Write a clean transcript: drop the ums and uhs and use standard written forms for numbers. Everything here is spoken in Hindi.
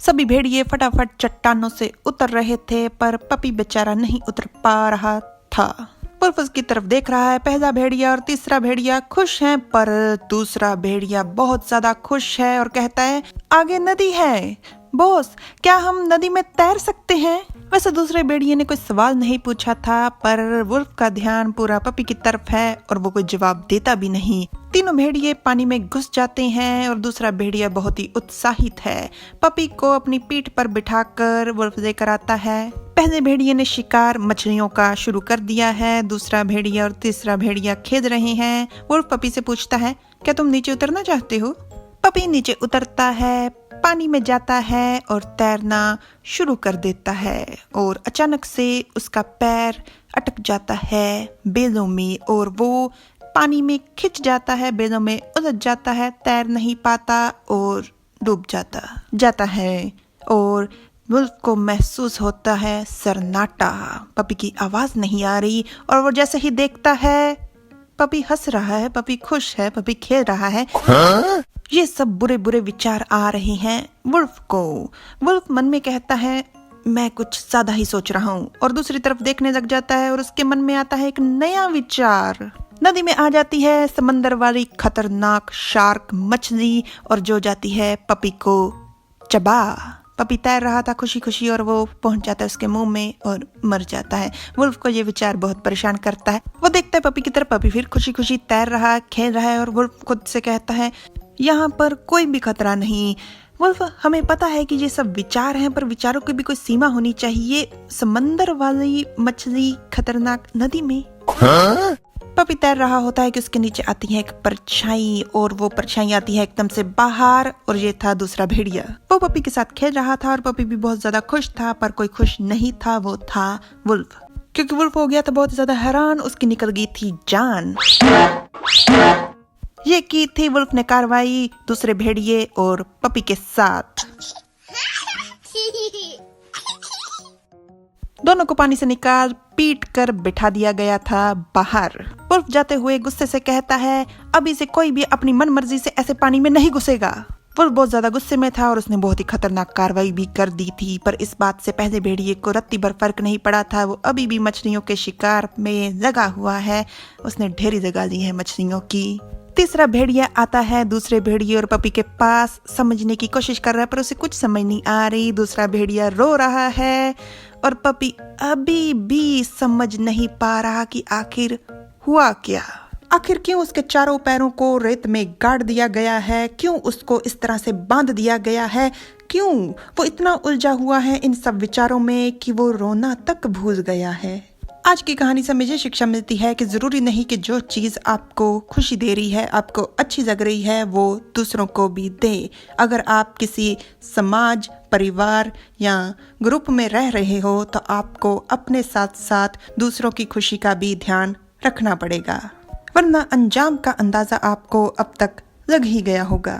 सभी भेड़िए फटाफट चट्टानों से उतर रहे थे, पर पपी बेचारा नहीं उतर पा रहा था। वुल्फ उसकी तरफ देख रहा है। पहला भेड़िया और तीसरा भेड़िया खुश हैं, पर दूसरा भेड़िया बहुत ज्यादा खुश है और कहता है, आगे नदी है बॉस, क्या हम नदी में तैर सकते हैं? वैसे दूसरे भेड़िए ने कोई सवाल नहीं पूछा था, पर वुल्फ का ध्यान पूरा पपी की तरफ है और वो कोई जवाब देता भी नहीं। तीनों भेड़िए पानी में घुस जाते हैं और दूसरा भेड़िया बहुत ही उत्साहित है। पपी को अपनी पीठ पर बिठाकर वुल्फ लेकर आता है। पहले भेड़िए ने शिकार मछलियों का शुरू कर दिया है। दूसरा भेड़िया और तीसरा भेड़िया खेद रहे हैं। वुल्फ पपी से पूछता है, क्या तुम नीचे उतरना चाहते हो? पपी नीचे उतरता है, पानी में जाता है और तैरना शुरू कर देता है और अचानक से उसका पैर अटक जाता है बेलों में और वो पानी में खिंच जाता है, बेलों में उलझ जाता है, तैर नहीं पाता और डूब जाता है और वुल्फ को महसूस होता है सन्नाटा। पपी की आवाज नहीं आ रही और वो जैसे ही देखता है पपी हंस रहा है, पपी खुश है, पपी खेल रहा है। ये सब बुरे बुरे विचार आ रहे हैं वुल्फ को। वुल्फ मन में कहता है, मैं कुछ ज्यादा ही सोच रहा हूँ, और दूसरी तरफ देखने लग जाता है और उसके मन में आता है एक नया विचार। नदी में आ जाती है समंदर वाली खतरनाक शार्क मछली और जो जाती है पपी को चबा। पपी तैर रहा था खुशी खुशी और वो पहुंच जाता है उसके मुंह में और मर जाता है। वुल्फ को ये विचार बहुत परेशान करता है। वो देखता है पपी की तरफ, पपी फिर खुशी खुशी तैर रहा है, खेल रहा है और वुल्फ खुद से कहता है, यहाँ पर कोई भी खतरा नहीं। वुल्फ, हमें पता है कि ये सब विचार हैं, पर विचारों की भी कोई सीमा होनी चाहिए। समंदर वाली मछली खतरनाक नदी में पपी तैर रहा होता है कि उसके नीचे आती है एक परछाई और वो परछाई आती है एकदम से बाहर और ये था दूसरा भेड़िया। वो पपी के साथ खेल रहा था और पपी भी बहुत ज्यादा खुश था, पर कोई खुश नहीं था, वो था वुल्फ। क्योंकि वुल्फ हो गया था बहुत ज्यादा हैरान, उसकी निकल गई थी जान। ये की थी वुल्फ ने कार्रवाई दूसरे भेड़िए और पपी के साथ। दोनों को पानी से निकाल पीट कर बिठा दिया गया था बाहर। वुल्फ जाते हुए गुस्से से कहता है, अभी से कोई भी अपनी मन मर्जी से ऐसे पानी में नहीं घुसेगा। वुल्फ बहुत ज्यादा गुस्से में था और उसने बहुत ही खतरनाक कार्रवाई भी कर दी थी, पर इस बात से पहले भेड़िए को रत्ती भर फर्क नहीं पड़ा था। वो अभी भी मछलियों के शिकार में लगा हुआ है, उसने ढेरी जगा ली है मछलियों की। तीसरा भेड़िया आता है दूसरे भेड़िए और पपी के पास, समझने की कोशिश कर रहा है पर उसे कुछ समझ नहीं आ रही। दूसरा भेड़िया रो रहा है और पपी अभी भी समझ नहीं पा रहा कि आखिर हुआ क्या। आखिर क्यों उसके चारों पैरों को रेत में गाड़ दिया गया है, क्यों उसको इस तरह से बांध दिया गया है, क्यों वो इतना उलझा हुआ है इन सब विचारों में कि वो रोना तक भूल गया है। आज की कहानी से मुझे शिक्षा मिलती है कि जरूरी नहीं कि जो चीज आपको खुशी दे रही है, आपको अच्छी लग रही है, वो दूसरों को भी दे। अगर आप किसी समाज, परिवार या ग्रुप में रह रहे हो तो आपको अपने साथ साथ दूसरों की खुशी का भी ध्यान रखना पड़ेगा, वरना अंजाम का अंदाजा आपको अब तक लग ही गया होगा।